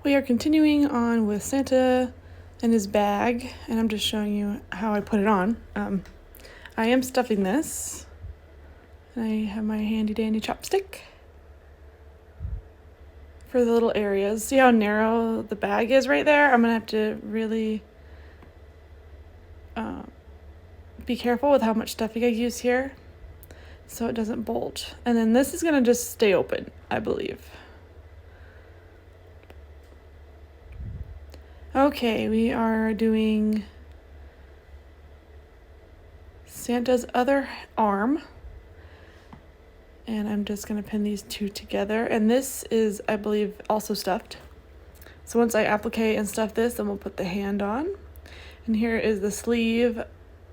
We are continuing on with Santa and his bag, and I'm just showing you how I put it on. I am stuffing this, and I have my handy dandy chopstick for the little areas. See how narrow the bag is right there? I'm gonna have to really be careful with how much stuffing I use here so it doesn't bulge. And then this is gonna just stay open, I believe. Okay, we are doing Santa's other arm, and I'm just going to pin these two together, and this is, I believe, also stuffed. So once I applique and stuff this, then we'll put the hand on, and here is the sleeve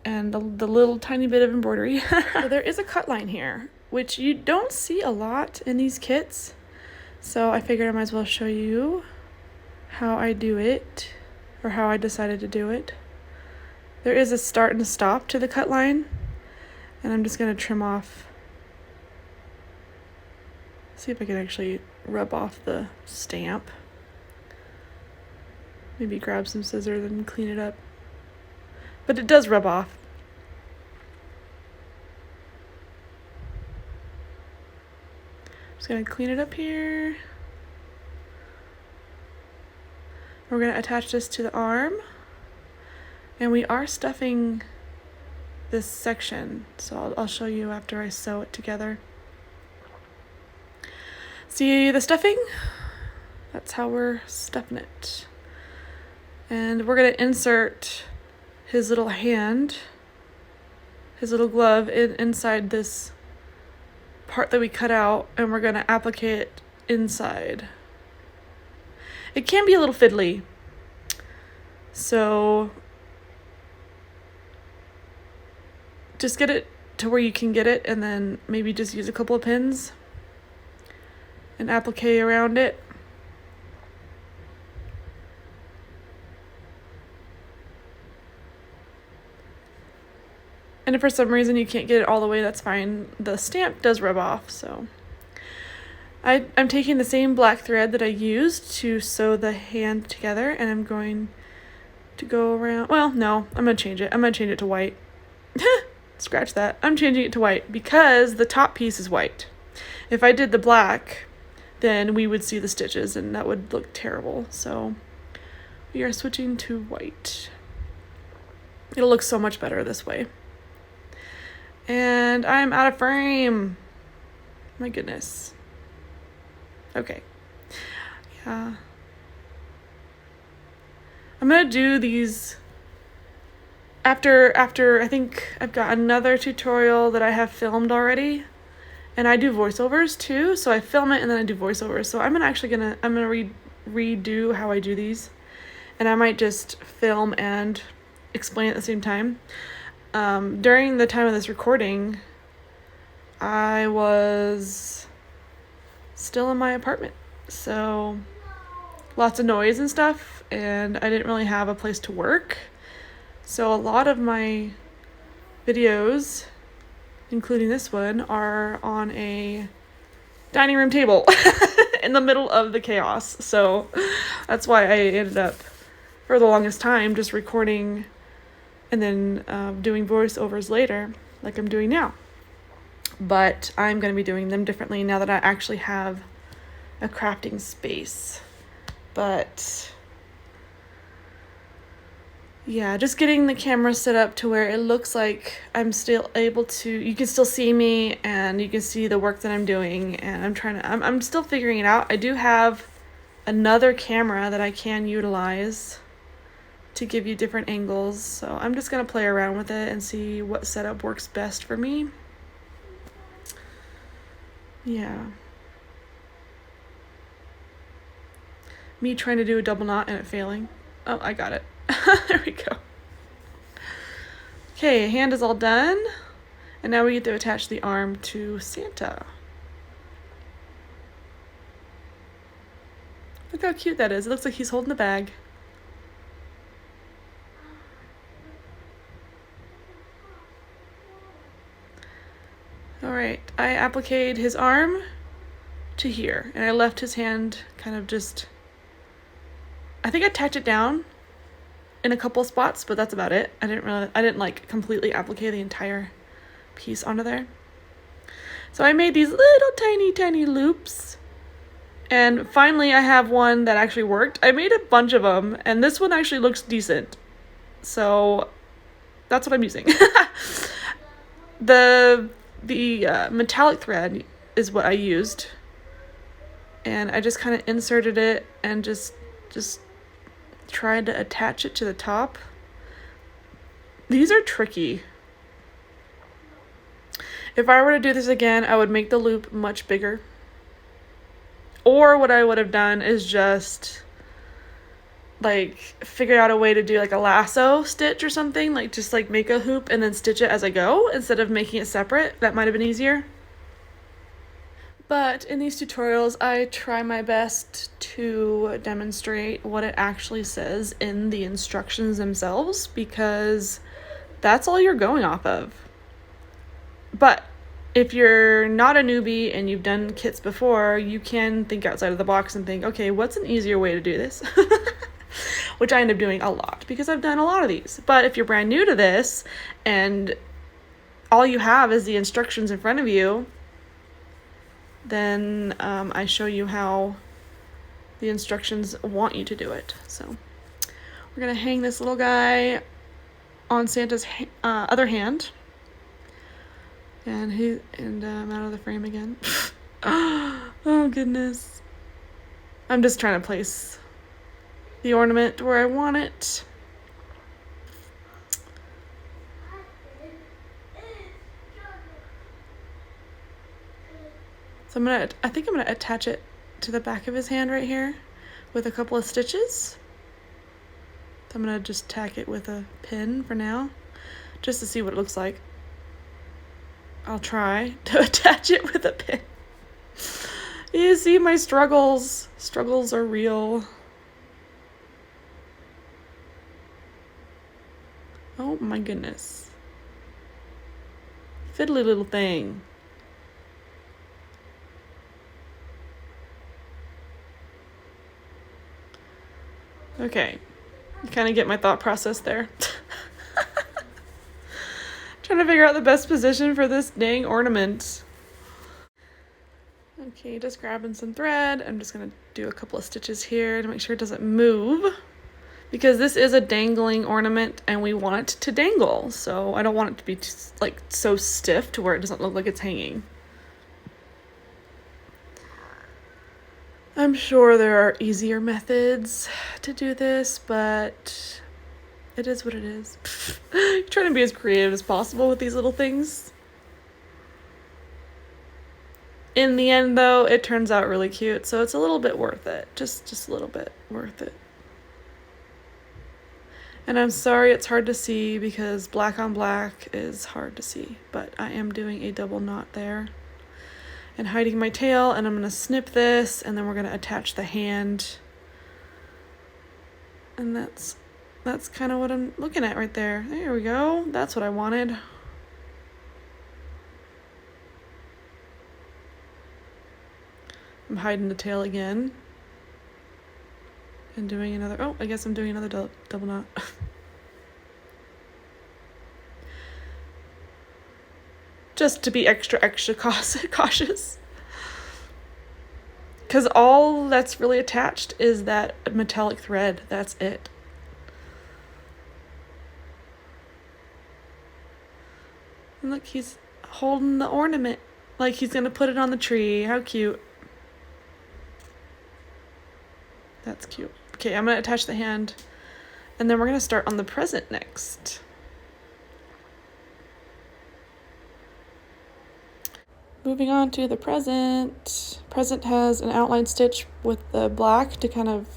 and the little tiny bit of embroidery. So there is a cut line here, which you don't see a lot in these kits, so I figured I might as well show you how I do it, or how I decided to do it. There is a start and a stop to the cut line, and I'm just going to trim off. See if I can actually rub off the stamp. Maybe grab some scissors and clean it up. But it does rub off. Just going to clean it up here. We're going to attach this to the arm, and we are stuffing this section, so I'll show you after I sew it together. See the stuffing? That's how we're stuffing it. And we're going to insert his little hand, his little glove inside this part that we cut out, and we're going to applique it inside. It can be a little fiddly, so just get it to where you can get it, and then maybe just use a couple of pins and applique around it. And if for some reason you can't get it all the way, that's fine. The stamp does rub off, so I'm taking the same black thread that I used to sew the hand together, and I'm going to go around. Well, no, I'm going to change it. I'm going to change it to white. Scratch that. I'm changing it to white because the top piece is white. If I did the black, then we would see the stitches, and that would look terrible. So we are switching to white. It'll look so much better this way. And I'm out of frame. My goodness. Okay. Yeah. I'm gonna do these after I think I've got another tutorial that I have filmed already, and I do voiceovers too, so I film it and then I do voiceovers. So I'm gonna redo how I do these, and I might just film and explain at the same time. During the time of this recording, I was still in my apartment, so lots of noise and stuff, and I didn't really have a place to work. So a lot of my videos, including this one, are on a dining room table in the middle of the chaos. So that's why I ended up, for the longest time, just recording and then doing voiceovers later, like I'm doing now. But I'm going to be doing them differently now that I actually have a crafting space. But yeah, just getting the camera set up to where it looks like I'm still able to, you can still see me and you can see the work that I'm doing, and I'm still figuring it out. I do have another camera that I can utilize to give you different angles, so I'm just going to play around with it and see what setup works best for me. Yeah. Me trying to do a double knot and it failing. Oh, I got it. There we go. Okay, hand is all done. And now we get to attach the arm to Santa. Look how cute that is. It looks like he's holding the bag. Alright, I appliqued his arm to here, and I left his hand kind of just I think I tacked it down in a couple spots, but that's about it. I didn't like completely applique the entire piece onto there. So I made these little tiny loops, and finally I have one that actually worked. I made a bunch of them, and this one actually looks decent. So that's what I'm using. The metallic thread is what I used, and I just kind of inserted it and just tried to attach it to the top. These are tricky. If I were to do this again, I would make the loop much bigger. Or what I would have done is just like figure out a way to do like a lasso stitch or something, like just like make a hoop and then stitch it as I go instead of making it separate. That might have been easier. But in these tutorials, I try my best to demonstrate what it actually says in the instructions themselves, because that's all you're going off of. But if you're not a newbie and you've done kits before, you can think outside of the box and think, okay, what's an easier way to do this? Which I end up doing a lot because I've done a lot of these. But if you're brand new to this and all you have is the instructions in front of you, then I show you how the instructions want you to do it. So we're gonna hang this little guy on Santa's other hand, and I'm out of the frame again. Oh goodness! I'm just trying to place the ornament where I want it. So I think I'm gonna attach it to the back of his hand right here with a couple of stitches. So I'm gonna just tack it with a pin for now, just to see what it looks like. I'll try to attach it with a pin. You see my struggles. Struggles are real. Oh my goodness. Fiddly little thing. Okay, you kind of get my thought process there. Trying to figure out the best position for this dang ornament. Okay, just grabbing some thread. I'm just gonna do a couple of stitches here to make sure it doesn't move, because this is a dangling ornament and we want it to dangle. So I don't want it to be like so stiff to where it doesn't look like it's hanging. I'm sure there are easier methods to do this, but it is what it is. I'm trying to be as creative as possible with these little things. In the end, though, it turns out really cute, so it's a little bit worth it. Just a little bit worth it. And I'm sorry it's hard to see because black on black is hard to see, but I am doing a double knot there and hiding my tail, and I'm gonna snip this, and then we're gonna attach the hand. And that's kind of what I'm looking at right there. There we go. That's what I wanted. I'm hiding the tail again. And doing another, oh, I guess I'm doing another double knot. Just to be extra cautious. Because all that's really attached is that metallic thread. That's it. And look, he's holding the ornament like he's gonna put it on the tree. How cute. That's cute. Okay, I'm gonna attach the hand, and then we're gonna start on the present next. Moving on to the present. Present has an outline stitch with the black to kind of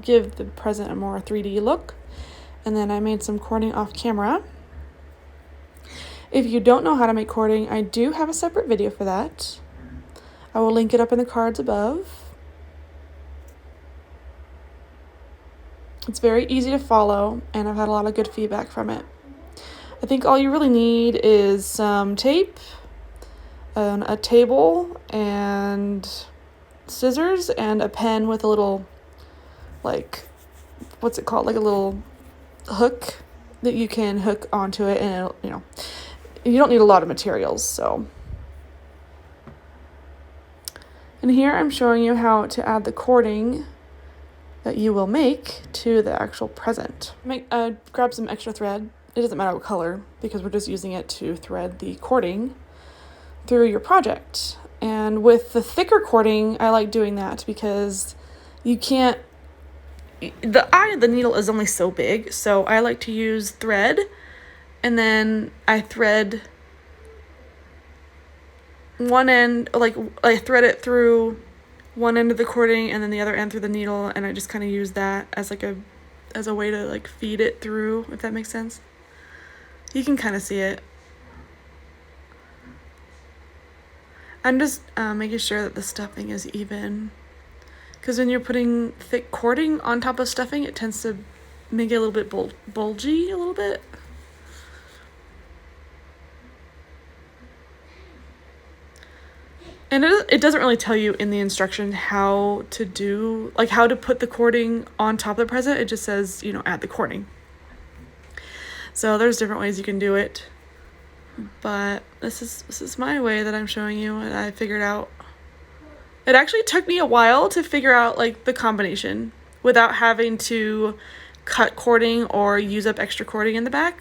give the present a more 3D look. And then I made some cording off camera. If you don't know how to make cording, I do have a separate video for that. I will link it up in the cards above. It's very easy to follow, and I've had a lot of good feedback from it. I think all you really need is some tape, a table, and scissors, and a pen with a little, like, what's it called, like a little hook that you can hook onto it, and it'll, you know, you don't need a lot of materials. So, and here I'm showing you how to add the cording that you will make to the actual present. Grab some extra thread. It doesn't matter what color, because we're just using it to thread the cording through your project. And with the thicker cording, I like doing that because you can't, the eye of the needle is only so big, so I like to use thread, and then I thread one end, like I thread it through one end of the cording and then the other end through the needle, and I just kind of use that as like a way to like feed it through, if that makes sense. You can kind of see it. I'm just making sure that the stuffing is even, because when you're putting thick cording on top of stuffing, it tends to make it a little bit bulgy a little bit. And it doesn't really tell you in the instruction how to do, like how to put the cording on top of the present. It just says, you know, add the cording. So there's different ways you can do it, but this is my way that I'm showing you, and I figured out. It actually took me a while to figure out like the combination without having to cut cording or use up extra cording in the back.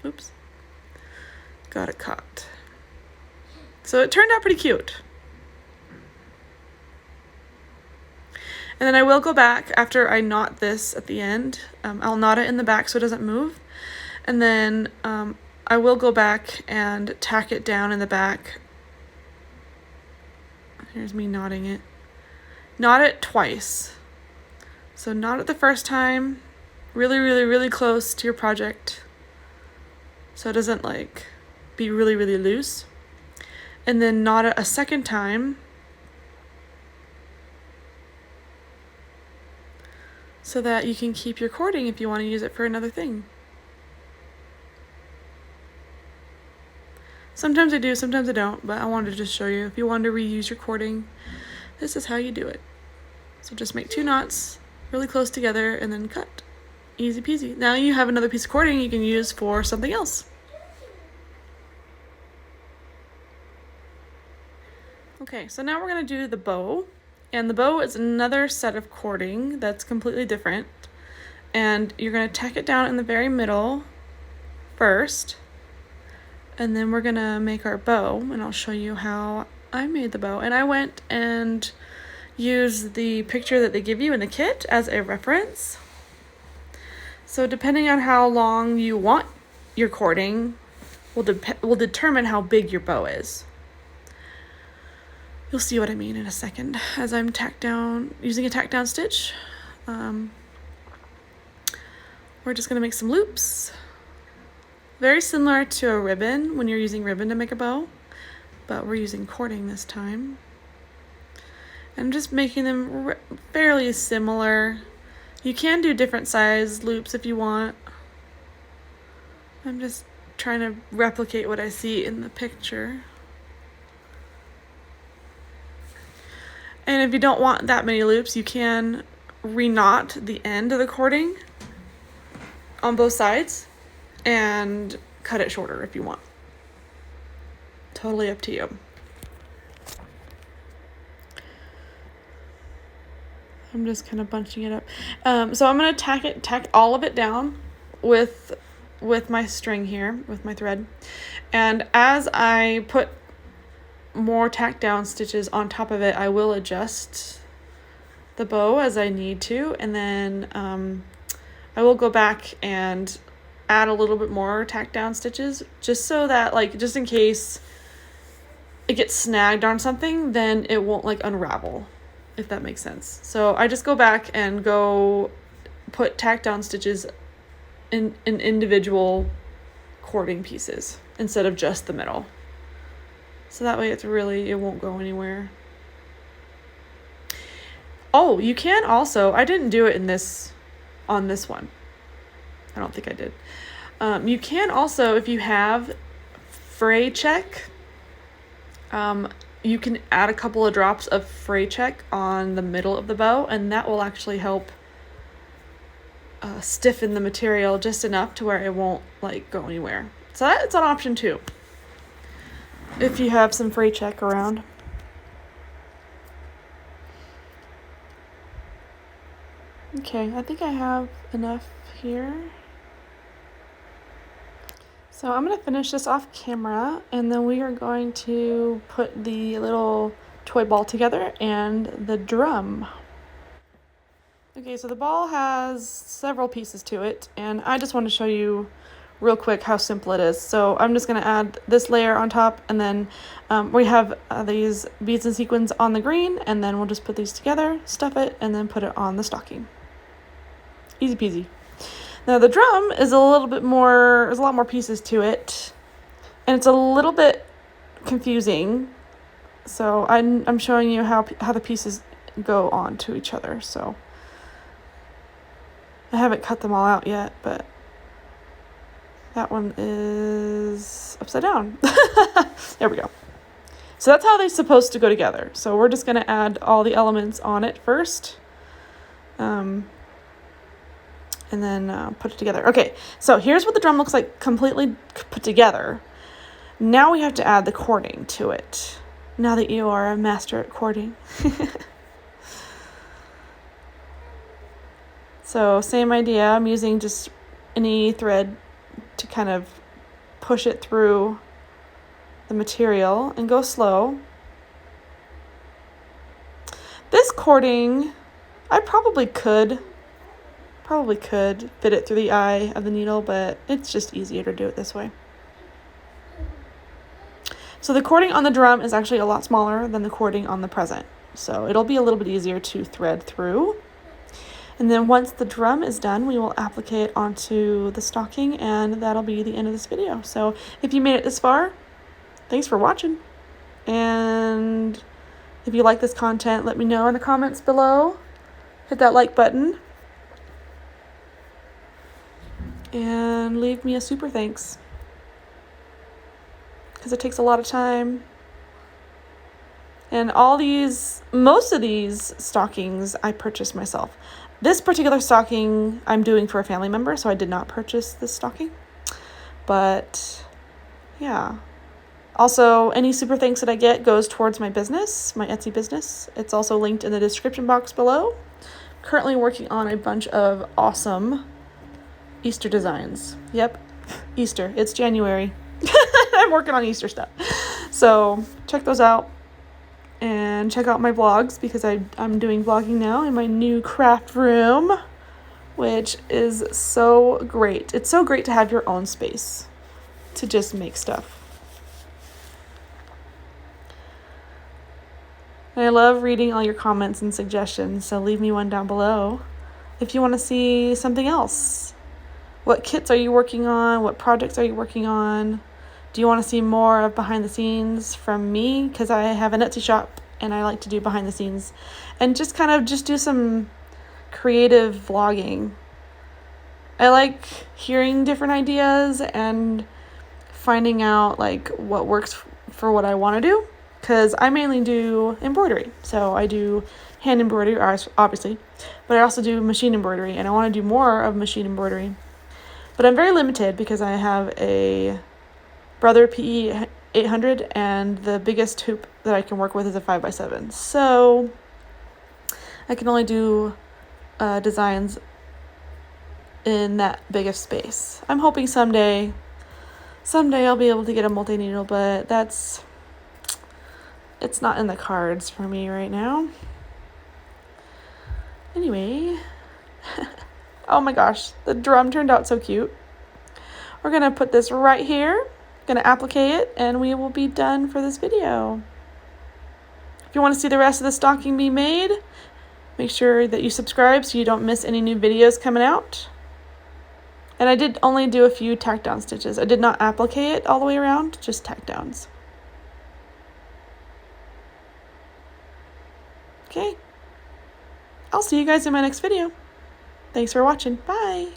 Oops. Got it caught. So it turned out pretty cute. And then I will go back after I knot this at the end. I'll knot it in the back so it doesn't move. And then I will go back and tack it down in the back. Here's me knotting it. Knot it twice. So knot it the first time, really, really, really close to your project, so it doesn't like be really, really loose. And then knot it a second time so that you can keep your cording if you want to use it for another thing. Sometimes I do, sometimes I don't, but I wanted to just show you. If you want to reuse your cording, this is how you do it. So just make 2 knots really close together and then cut. Easy peasy. Now you have another piece of cording you can use for something else. Okay, so now we're going to do the bow. And the bow is another set of cording that's completely different. And you're going to tack it down in the very middle first. And then we're going to make our bow. And I'll show you how I made the bow. And I went and used the picture that they give you in the kit as a reference. So depending on how long you want your cording will determine how big your bow is. You'll see what I mean in a second as I'm using a tack down stitch. We're just going to make some loops. Very similar to a ribbon when you're using ribbon to make a bow, but we're using cording this time. I'm just making them fairly similar. You can do different size loops if you want. I'm just trying to replicate what I see in the picture. And if you don't want that many loops, you can re-knot the end of the cording on both sides and cut it shorter if you want. Totally up to you. I'm just kind of bunching it up. So I'm going to tack all of it down with my string here, with my thread. And as I put more tack down stitches on top of it, I will adjust the bow as I need to, and then I will go back and add a little bit more tack down stitches just so that, like, just in case it gets snagged on something, then it won't like unravel, if that makes sense. So I just go back and go put tack down stitches in individual cording pieces instead of just the middle. So that way it won't go anywhere. Oh, you can also, I didn't do it on this one. I don't think I did. You can also, if you have fray check, you can add a couple of drops of fray check on the middle of the bow, and that will actually help stiffen the material just enough to where it won't like go anywhere. So that's an option too, if you have some fray check around. Okay, I think I have enough here. So I'm going to finish this off camera, and then we are going to put the little toy ball together and the drum. Okay, so the ball has several pieces to it, and I just want to show you real quick how simple it is. So I'm just going to add this layer on top, and then we have these beads and sequins on the green, and then we'll just put these together, stuff it, and then put it on the stocking. Easy peasy. Now the drum is a lot more pieces to it, and it's a little bit confusing. So I'm showing you how the pieces go on to each other. So I haven't cut them all out yet, but that one is upside down. There we go. So that's how they're supposed to go together. So we're just going to add all the elements on it first. And then put it together. Okay, so here's what the drum looks like completely put together. Now we have to add the cording to it. Now that you are a master at cording. So same idea, I'm using just any thread to kind of push it through the material and go slow. This cording, I probably could fit it through the eye of the needle, but it's just easier to do it this way. So the cording on the drum is actually a lot smaller than the cording on the present, so it'll be a little bit easier to thread through. And then once the drum is done, we will apply it onto the stocking, and that'll be the end of this video. So if you made it this far, thanks for watching, and if you like this content, let me know in the comments below. Hit that like button. And leave me a super thanks, because it takes a lot of time. And most of these stockings I purchased myself. This particular stocking I'm doing for a family member, so I did not purchase this stocking. But yeah. Also, any super thanks that I get goes towards my business, my Etsy business. It's also linked in the description box below. Currently working on a bunch of awesome Easter designs. Yep, Easter. It's January. I'm working on Easter stuff. So check those out, and check out my vlogs, because I'm doing vlogging now in my new craft room, which is so great. It's so great to have your own space to just make stuff. And I love reading all your comments and suggestions, so leave me one down below if you want to see something else. What kits are you working on? What projects are you working on? Do you want to see more of behind the scenes from me? Because I have an Etsy shop, and I like to do behind the scenes and just do some creative vlogging. I like hearing different ideas and finding out like what works for what I want to do, because I mainly do embroidery. So I do hand embroidery, obviously, but I also do machine embroidery, and I want to do more of machine embroidery. But I'm very limited because I have a Brother PE 800, and the biggest hoop that I can work with is a 5x7. So I can only do designs in that big of space. I'm hoping someday I'll be able to get a multi-needle, but it's not in the cards for me right now. Anyway, oh my gosh, the drum turned out so cute. We're going to put this right here, going to apply it, and we will be done for this video. If you want to see the rest of the stocking be made, make sure that you subscribe so you don't miss any new videos coming out. And I did only do a few tack down stitches. I did not applique it all the way around, just tack downs. Okay. I'll see you guys in my next video. Thanks for watching. Bye.